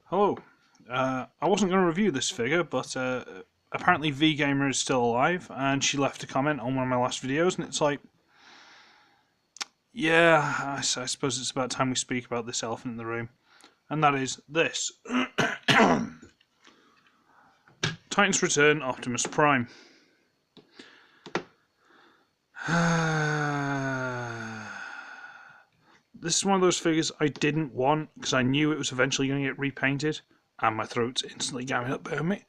Hello. I wasn't going to review this figure, but apparently VGamer is still alive, and she left a comment on one of my last videos, and it's like, yeah, I suppose it's about time we speak about this elephant in the room, and that is this. Titans Return Optimus Prime. This is one of those figures I didn't want, because I knew it was eventually going to get repainted, and my throat's instantly gamming up behind me.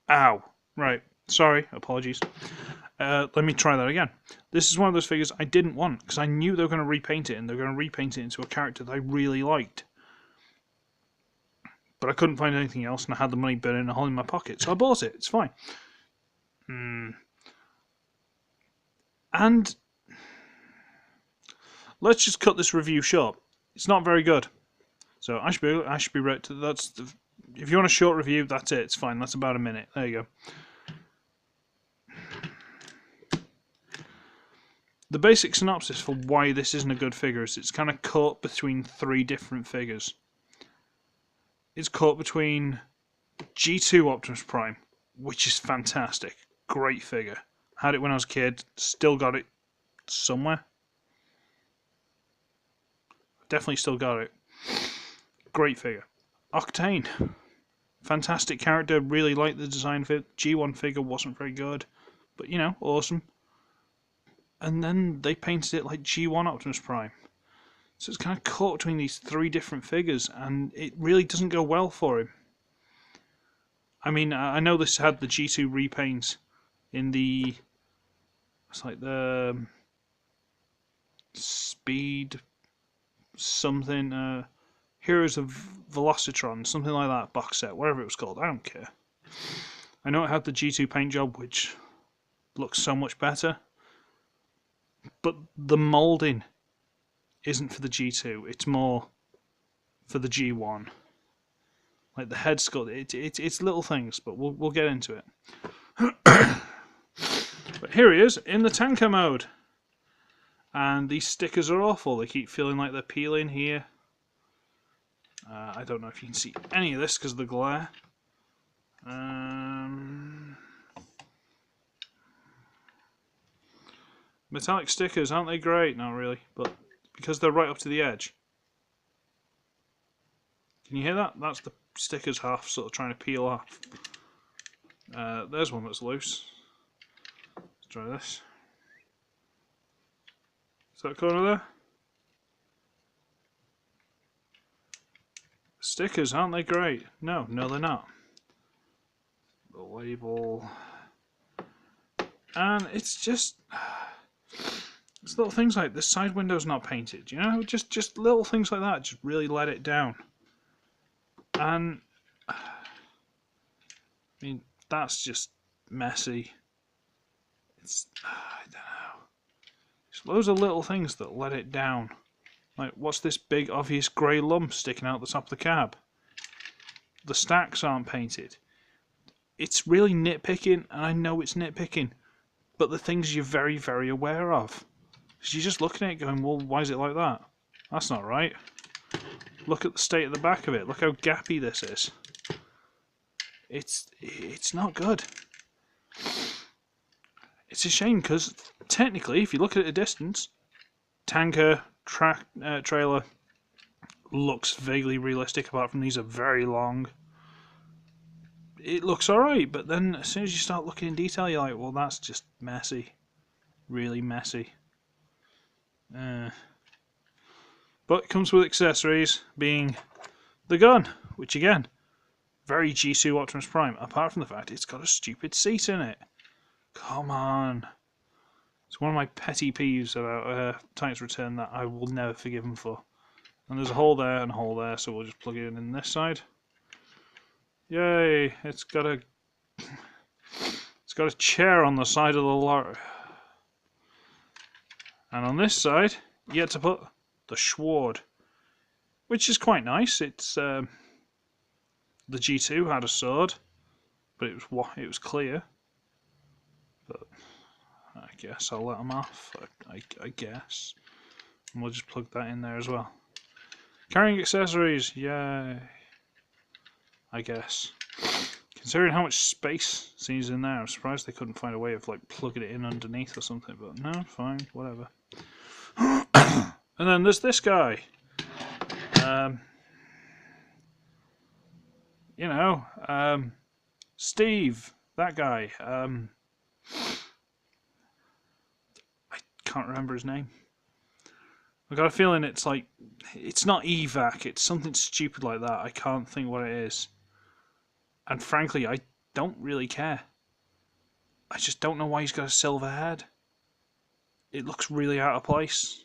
Ow. Right. Sorry. Apologies. Let me try that again. This is one of those figures I didn't want because I knew they were going to repaint it, and they were going to repaint it into a character that I really liked. But I couldn't find anything else, and I had the money burning a hole in my pocket, so I bought it. It's fine. And let's just cut this review short. It's not very good, so I should be right. If you want a short review, that's it. It's fine. That's about a minute. There you go. The basic synopsis for why this isn't a good figure is it's kind of caught between three different figures. It's caught between G2 Optimus Prime, which is fantastic. Great figure. Had it when I was a kid. Still got it somewhere. Definitely still got it. Great figure. Octane. Fantastic character. Really liked the design of it. G1 figure wasn't very good. But, you know, awesome. And then they painted it like G1 Optimus Prime. So it's kind of caught between these three different figures, and it really doesn't go well for him. I mean, I know this had the G2 repaints in the... It's like the... Speed... something... Heroes of Velocitron, something like that box set, whatever it was called, I don't care. I know it had the G2 paint job, which looks so much better. But the moulding isn't for the G2, it's more for the G1. Like the head sculpt, it's little things, but we'll get into it. But here he is in the tanker mode, and these stickers are awful. They keep feeling like they're peeling here. I don't know if you can see any of this because of the glare. Metallic stickers, aren't they great? Not really, but because they're right up to the edge. Can you hear that? That's the stickers half sort of trying to peel off. There's one that's loose. Let's try this. Is that corner there? Stickers, aren't they great? No, they're not. The label. And it's just... It's little things like this side window's not painted, you know? Just little things like that just really let it down. And... I mean, that's just messy. It's... I don't know. Just loads of little things that let it down. Like, what's this big obvious grey lump sticking out the top of the cab? The stacks aren't painted. It's really nitpicking, and I know it's nitpicking, but the things you're very, very aware of. Because you're just looking at it going, well, why is it like that? That's not right. Look at the state of the back of it. Look how gappy this is. It's not good. It's a shame, because technically, if you look at it at a distance, tanker, trailer looks vaguely realistic, apart from these are very long. It looks alright, but then as soon as you start looking in detail, you're like, well, that's just messy. Really messy. But it comes with accessories, being the gun, which again, very G2 Optimus Prime, apart from the fact it's got a stupid seat in it. Come on. It's one of my petty peeves about Titans Return that I will never forgive him for. And there's a hole there and a hole there, so we'll just plug it in this side. Yay! It's got a chair on the side of the lorry. And on this side, you get to put the Schward, which is quite nice. It's the G2 had a sword, but it was clear. But I guess I'll let them off. I guess, and we'll just plug that in there as well. Carrying accessories, yay. I guess. Considering how much space seems in there, I'm surprised they couldn't find a way of like plugging it in underneath or something, but no, fine, whatever. And then there's this guy. Steve, that guy. I can't remember his name. I got a feeling it's like, it's not evac, it's something stupid like that. I can't think what it is. And frankly, I don't really care. I just don't know why he's got a silver head. It looks really out of place.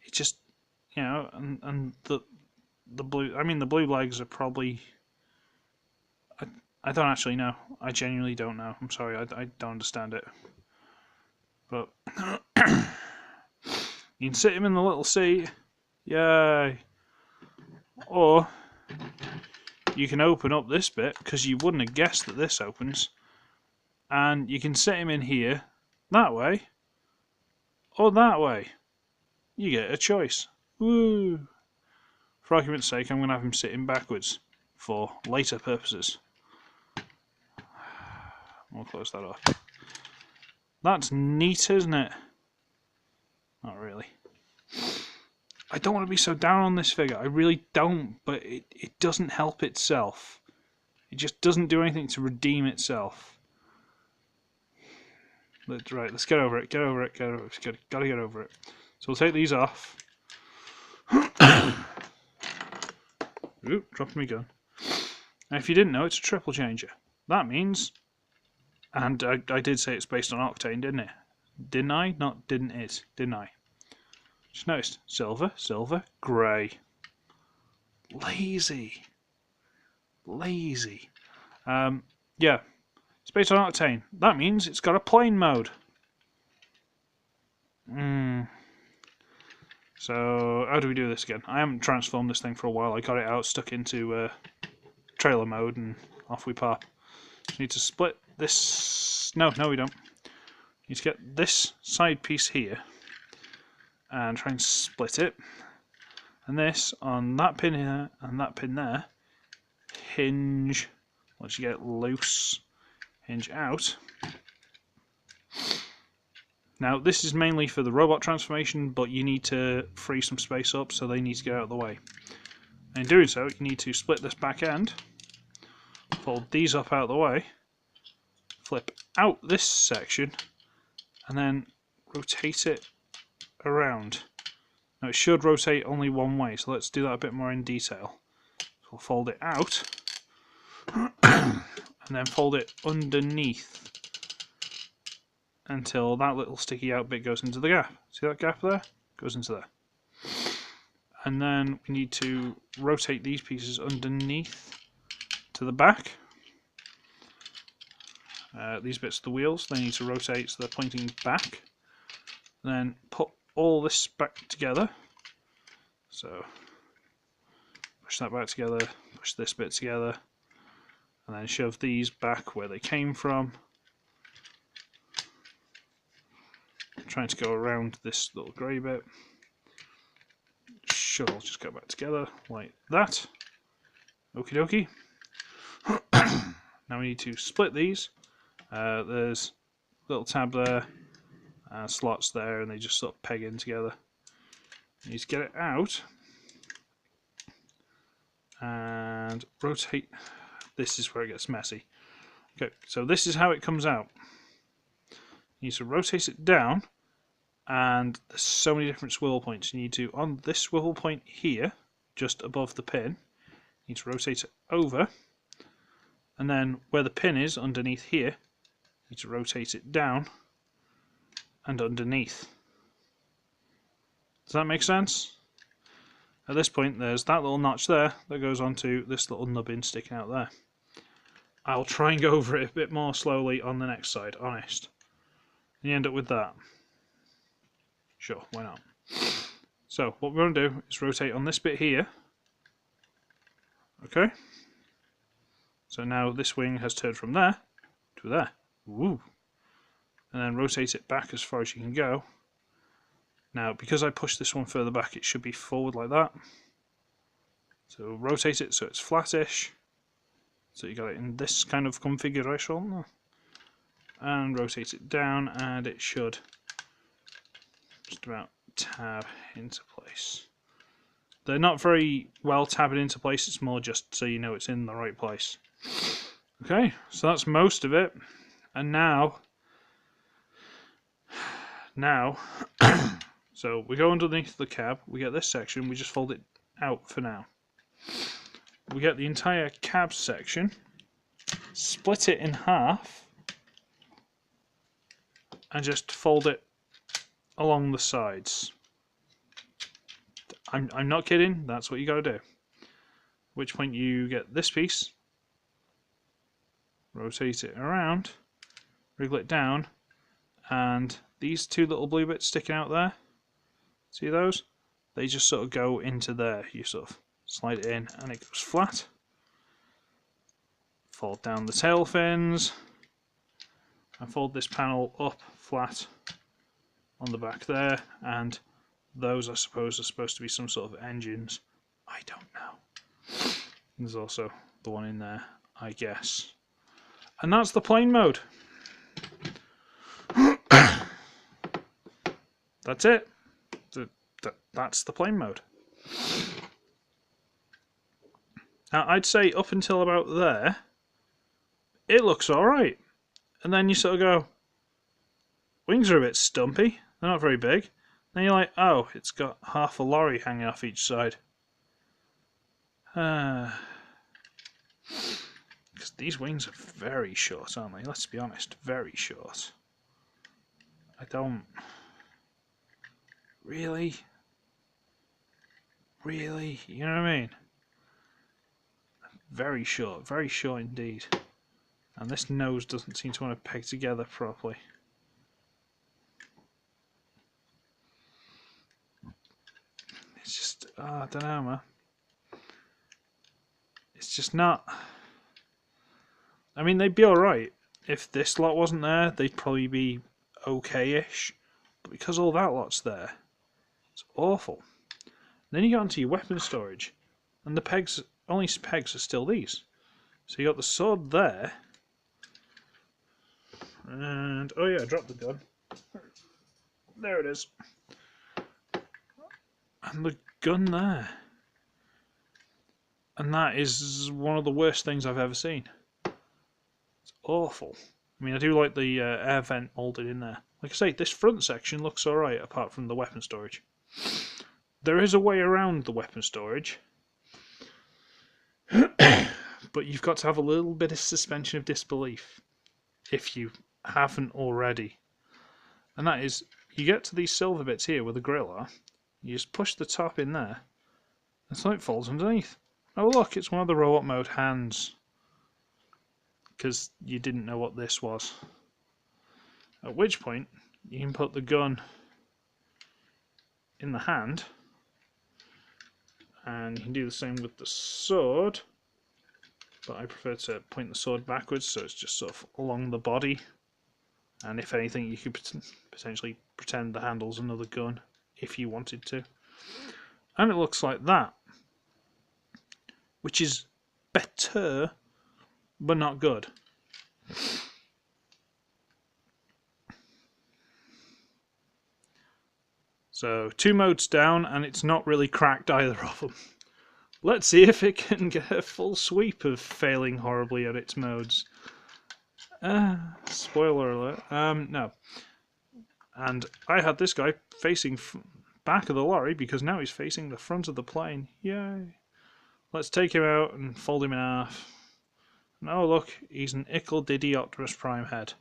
It just, and the blue. I mean, the blue legs are probably. I don't actually know. I genuinely don't know. I'm sorry. I don't understand it. But you can sit him in the little seat. Yay! Or you can open up this bit, because you wouldn't have guessed that this opens. And you can sit him in here, that way, or that way. You get a choice. Woo! For argument's sake, I'm going to have him sitting backwards for later purposes. We'll close that off. That's neat, isn't it? Not really. I don't want to be so down on this figure. I really don't, but it doesn't help itself. It just doesn't do anything to redeem itself. Right, let's get over it. Get over it. Get over it. Gotta get over it. So we'll take these off. Oop, dropping my gun. Now, if you didn't know, it's a triple changer. That means, and I did say it's based on Octane, didn't it? Didn't I? Not didn't it? Didn't I? Just noticed. Silver, silver, grey. Lazy. Lazy. Yeah. It's based on Octane. That means it's got a plane mode. So, how do we do this again? I haven't transformed this thing for a while. I got it out, stuck into trailer mode, and off we pop. Just need to split this. No, we don't. Need to get this side piece here and try and split it. And this on that pin here and that pin there. Hinge. Once you get it loose, hinge out. Now, this is mainly for the robot transformation, but you need to free some space up, so they need to get out of the way. And in doing so, you need to split this back end, fold these up out of the way, flip out this section, and then rotate it around. Now, it should rotate only one way, so let's do that a bit more in detail. So we'll fold it out, and then fold it underneath until that little sticky out bit goes into the gap. See that gap there? Goes into there. And then we need to rotate these pieces underneath to the back. These bits are the wheels. They need to rotate so they're pointing back. And then put all this back together. So push that back together, push this bit together, and then shove these back where they came from. Trying to go around this little grey bit. Should all just go back together like that. Okie dokie. Now we need to split these. There's a little tab there, slots there, and they just sort of peg in together. You need to get it out and rotate. This is where it gets messy. Okay, so this is how it comes out. You need to rotate it down, and there's so many different swivel points. You need to, on this swivel point here, just above the pin, you need to rotate it over, and then where the pin is, underneath here, you need to rotate it down and underneath. Does that make sense? At this point, there's that little notch there that goes onto this little nubbin sticking out there. I'll try and go over it a bit more slowly on the next side, honest. And you end up with that. Sure, why not? So, what we're going to do is rotate on this bit here. Okay? So now this wing has turned from there to there. Ooh. And then rotate it back as far as you can go. Now, because I pushed this one further back, it should be forward like that. So rotate it so it's flattish. So you got it in this kind of configuration. And rotate it down and it should just about tab into place. They're not very well tabbed into place, it's more just so you know it's in the right place. Okay, so that's most of it. And now, so we go underneath the cab, we get this section, we just fold it out for now. We get the entire cab section, split it in half, and just fold it along the sides. I'm not kidding, that's what you gotta do. At which point you get this piece, rotate it around, wriggle it down, and these two little blue bits sticking out there, see those? They just sort of go into there. You sort of slide it in and it goes flat. Fold down the tail fins, and fold this panel up flat on the back there, and those I suppose are supposed to be some sort of engines. I don't know. There's also the one in there, I guess. And that's the plane mode. That's it. That's the plane mode. Now, I'd say up until about there, it looks alright. And then you sort of go, wings are a bit stumpy, they're not very big. Then you're like, oh, it's got half a lorry hanging off each side. Because these wings are very short, aren't they? Let's be honest, very short. I don't... Really? Really? You know what I mean? Very short indeed. And this nose doesn't seem to want to peg together properly. It's just, I don't know, man. It's just not... I mean, they'd be alright. If this lot wasn't there, they'd probably be okay-ish. But because all that lot's there, it's awful. Then you get onto your weapon storage, and the pegs, only pegs are still these. So you got the sword there, and oh yeah, I dropped the gun. There it is. And the gun there. And that is one of the worst things I've ever seen. It's awful. I mean, I do like the air vent molded in there. Like I say, this front section looks alright apart from the weapon storage. There is a way around the weapon storage. But you've got to have a little bit of suspension of disbelief. If you haven't already. And that is, you get to these silver bits here where the grill are. You just push the top in there. And so it falls underneath. Oh look, it's one of the robot mode hands. Because you didn't know what this was. At which point, you can put the gun in the hand. And you can do the same with the sword. But I prefer to point the sword backwards, so it's just sort of along the body. And if anything, you could potentially pretend the handle's another gun, if you wanted to. And it looks like that. Which is better, but not good. So, 2 modes down, and it's not really cracked either of them. Let's see if it can get a full sweep of failing horribly at its modes. Spoiler alert. No. And I had this guy facing back of the lorry because now he's facing the front of the plane. Yay. Let's take him out and fold him in half. And oh look, he's an Ickle Diddy Optimus Prime head.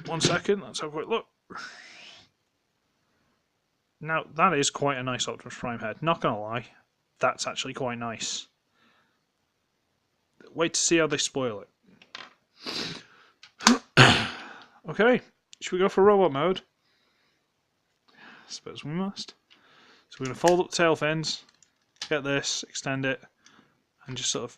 1 second, let's have a quick look. Now, that is quite a nice Optimus Prime head. Not gonna lie, that's actually quite nice. Wait to see how they spoil it. Okay, should we go for robot mode? I suppose we must. So we're going to fold up the tail fins, get this, extend it, and just sort of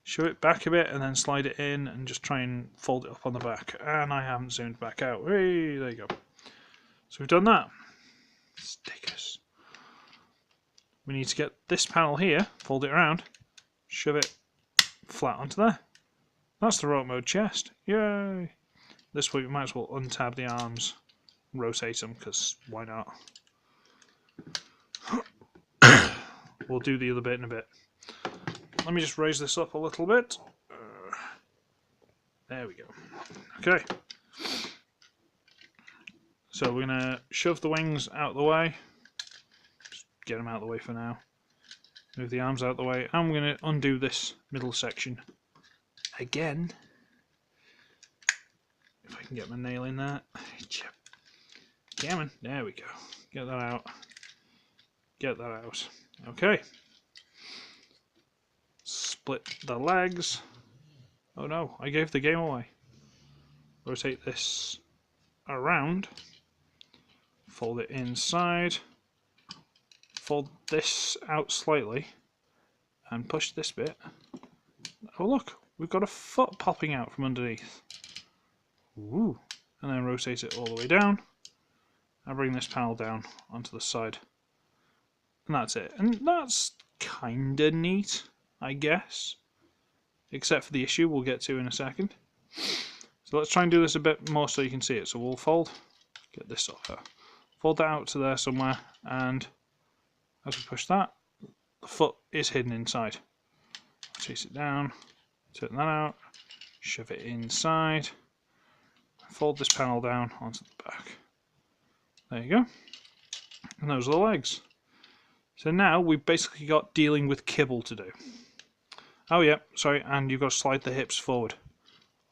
shove it back a bit and then slide it in and just try and fold it up on the back. And I haven't zoomed back out. Hey, there you go. So we've done that. Stickers. we need to get this panel here, fold it around, shove it flat onto there. That's the rope mode chest. Yay! This way we might as well untab the arms, rotate them, because why not? We'll do the other bit in a bit. Let me just raise this up a little bit. There we go. Okay. So we're going to shove the wings out of the way. Just get them out of the way for now. Move the arms out of the way. And we're going to undo this middle section again. If I can get my nail in there. Come on. There we go. Get that out. Get that out. Okay. Split the legs. Oh no, I gave the game away. Rotate this around. Fold it inside. Fold this out slightly. And push this bit. Oh look, we've got a foot popping out from underneath. Ooh. And then rotate it all the way down. And bring this panel down onto the side. And that's it. And that's kinda neat, I guess. Except for the issue we'll get to in a second. So let's try and do this a bit more so you can see it. So we'll fold, get this off here. Fold that out to there somewhere, and as we push that, the foot is hidden inside. Chase it down, turn that out, shove it inside, fold this panel down onto the back. There you go. And those are the legs. So now we've basically got dealing with kibble to do. Oh yeah, sorry, and you've got to slide the hips forward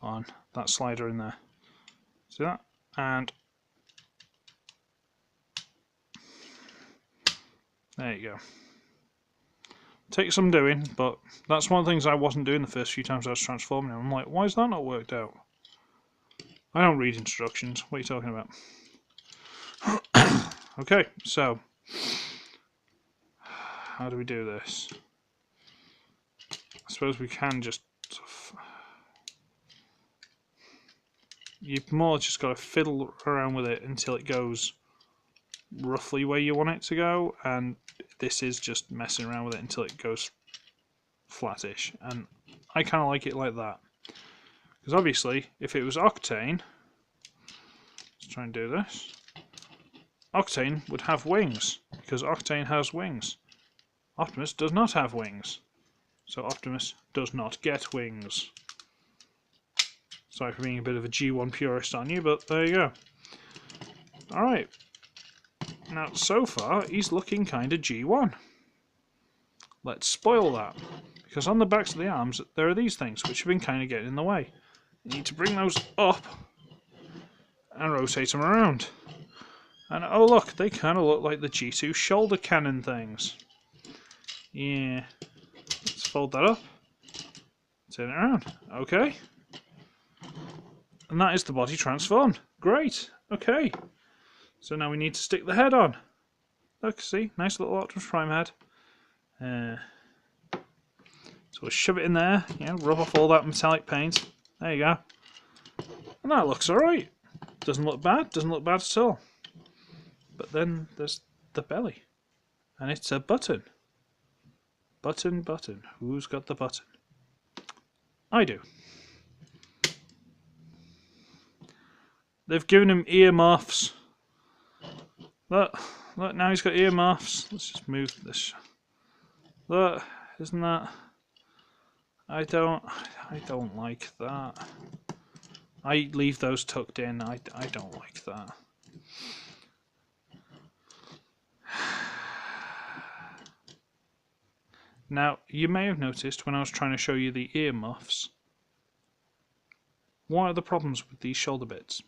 on that slider in there. See that? And there you go. Takes some doing, but that's one of the things I wasn't doing the first few times I was transforming him. I'm like, why has that not worked out? I don't read instructions. What are you talking about? Okay, so how do we do this? I suppose we can just... You've more just got to fiddle around with it until it goes roughly where you want it to go, and this is just messing around with it until it goes flattish, and I kind of like it like that. Because obviously, if it was Octane, let's try and do this, Octane would have wings, because Octane has wings. Optimus does not have wings, so Optimus does not get wings. Sorry for being a bit of a G1 purist on you, but there you go. Alright. Now, so far, he's looking kind of G1. Let's spoil that. Because on the backs of the arms, there are these things, which have been kind of getting in the way. You need to bring those up and rotate them around. And oh look, they kind of look like the G2 shoulder cannon things. Yeah. Let's fold that up. Turn it around. Okay. And that is the body transformed. Great. Okay. So now we need to stick the head on. Look, see? Nice little Optimus Prime head. So we'll shove it in there. Yeah, rub off all that metallic paint. There you go. And that looks alright. Doesn't look bad. Doesn't look bad at all. But then there's the belly. And it's a button. Button, button. Who's got the button? I do. They've given him earmuffs. Look, now he's got earmuffs. Let's just move this. Look, isn't that... I don't like that. I leave those tucked in. I don't like that. Now, you may have noticed when I was trying to show you the earmuffs, what are the problems with these shoulder bits?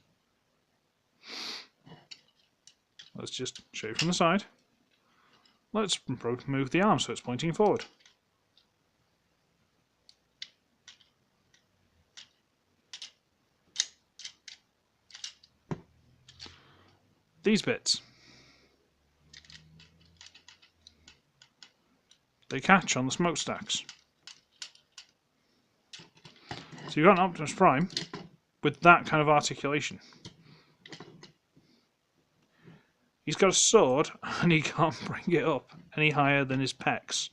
Let's just show you from the side. Let's move the arm so it's pointing forward. These bits. They catch on the smokestacks. So you've got an Optimus Prime with that kind of articulation. He's got a sword, and he can't bring it up any higher than his pecs.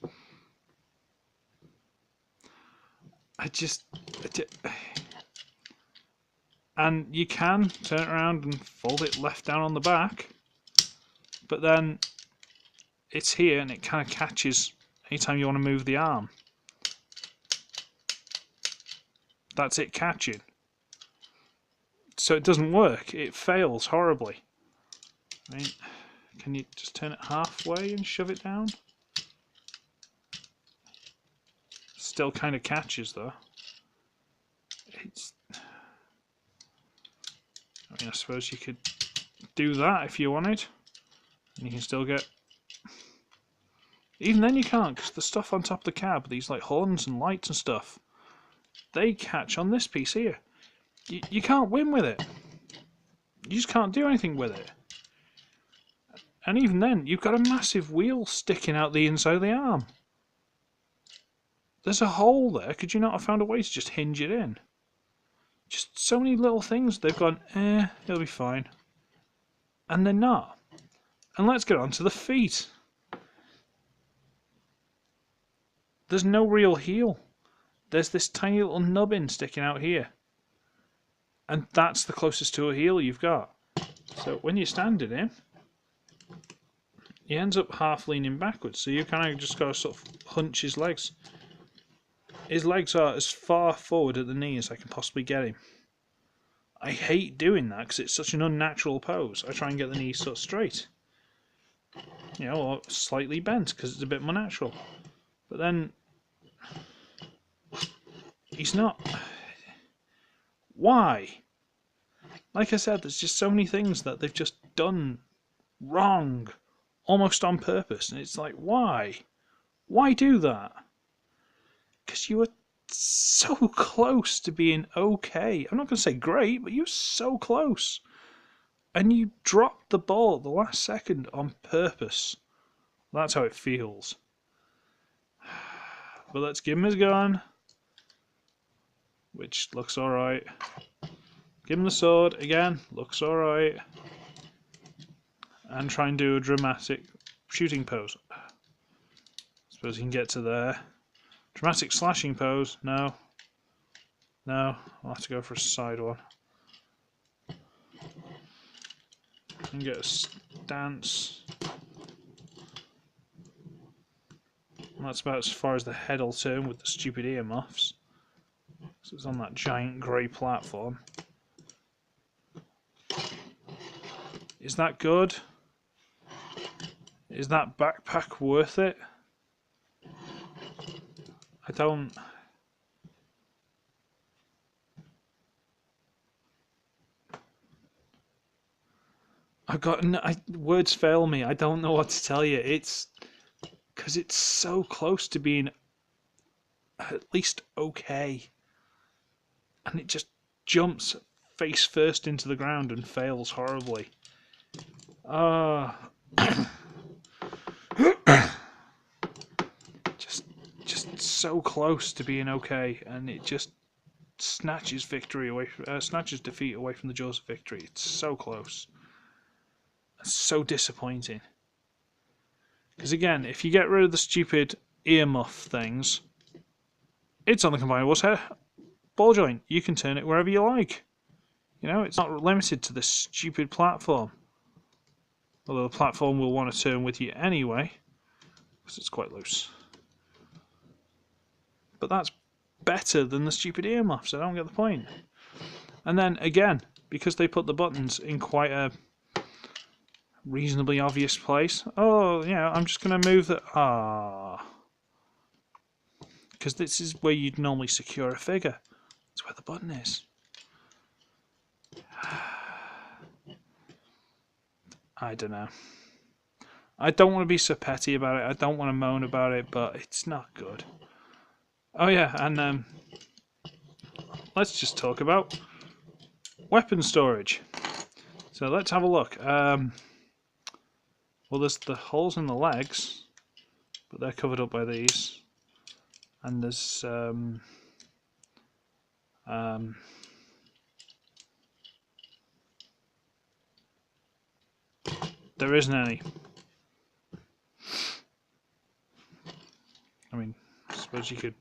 And you can turn it around and fold it left down on the back, but then it's here and it kind of catches anytime you want to move the arm. That's it catching. So it doesn't work. It fails horribly. I mean, can you just turn it halfway and shove it down? Still kind of catches though. I mean, I suppose you could do that if you wanted, and you can still get. Even then, you can't, because the stuff on top of the cab, these like horns and lights and stuff, they catch on this piece here. You can't win with it. You just can't do anything with it. And even then, you've got a massive wheel sticking out the inside of the arm. There's a hole there. Could you not have found a way to just hinge it in? Just so many little things. They've gone, it'll be fine. And they're not. And let's get on to the feet. There's no real heel. There's this tiny little nubbin sticking out here. And that's the closest to a heel you've got. So when you're standing him, he ends up half leaning backwards. So you kind of just got to sort of hunch his legs. His legs are as far forward at the knee as I can possibly get him. I hate doing that because it's such an unnatural pose. I try and get the knees sort of straight. You know, or slightly bent because it's a bit more natural. But then he's not. Why? Like I said, there's just so many things that they've just done wrong, almost on purpose. And it's like, why? Why do that? Because you were so close to being okay. I'm not going to say great, but you were so close. And you dropped the ball at the last second on purpose. That's how it feels. But let's give him his gun, which looks alright. Give him the sword, again, looks alright. And try and do a dramatic shooting pose. Suppose he can get to there. Dramatic slashing pose, no. No, I'll have to go for a side one. And get a stance. And that's about as far as the head will turn with the stupid earmuffs. So it's on that giant grey platform. Is that good? Is that backpack worth it? I don't. Words fail me. I don't know what to tell you. It's because it's so close to being at least okay, and it just jumps face first into the ground and fails horribly. Just so close to being okay, and it just snatches defeat away from the jaws of victory. It's so close. It's so disappointing. Because again, if you get rid of the stupid earmuff things, it's on the combiner's hair ball joint. You can turn it wherever you like. You know, it's not limited to this stupid platform. Although the platform will want to turn with you anyway, because it's quite loose. But that's better than the stupid earmuffs. I don't get the point. And then again, because they put the buttons in quite a reasonably obvious place. Oh, yeah, I'm just going to move the... Because this is where you'd normally secure a figure. That's where the button is. I don't know. I don't want to be so petty about it. I don't want to moan about it, but it's not good. Oh yeah, and let's just talk about weapon storage. So let's have a look. Well, there's the holes in the legs, but they're covered up by these. And there's There isn't any. I mean, I suppose you could...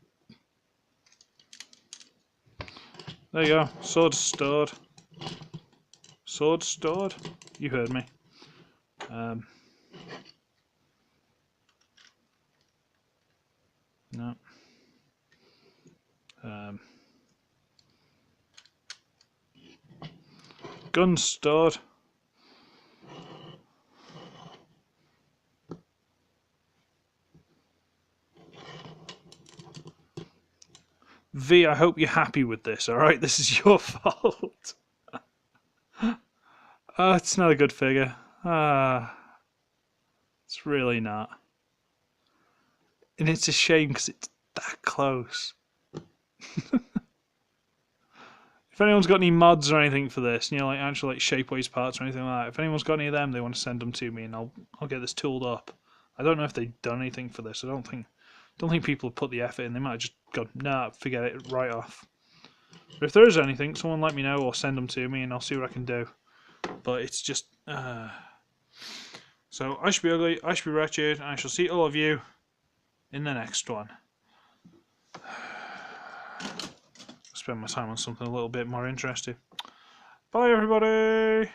There you go. Sword stored. Sword stored? You heard me. No. Gun stored. V, I hope you're happy with this, alright? This is your fault. It's not a good figure. It's really not. And it's a shame because it's that close. If anyone's got any mods or anything for this, you know, like actual like shapeways parts or anything like that, if anyone's got any of them, they want to send them to me, and I'll get this tooled up. I don't know if they've done anything for this. I don't think people have put the effort in. They might have just gone, nah, forget it, right off. But if there is anything, someone let me know or send them to me, and I'll see what I can do. But it's just, so I should be ugly, I should be wretched, and I shall see all of you in the next one. Spend my time on something a little bit more interesting. Bye, everybody!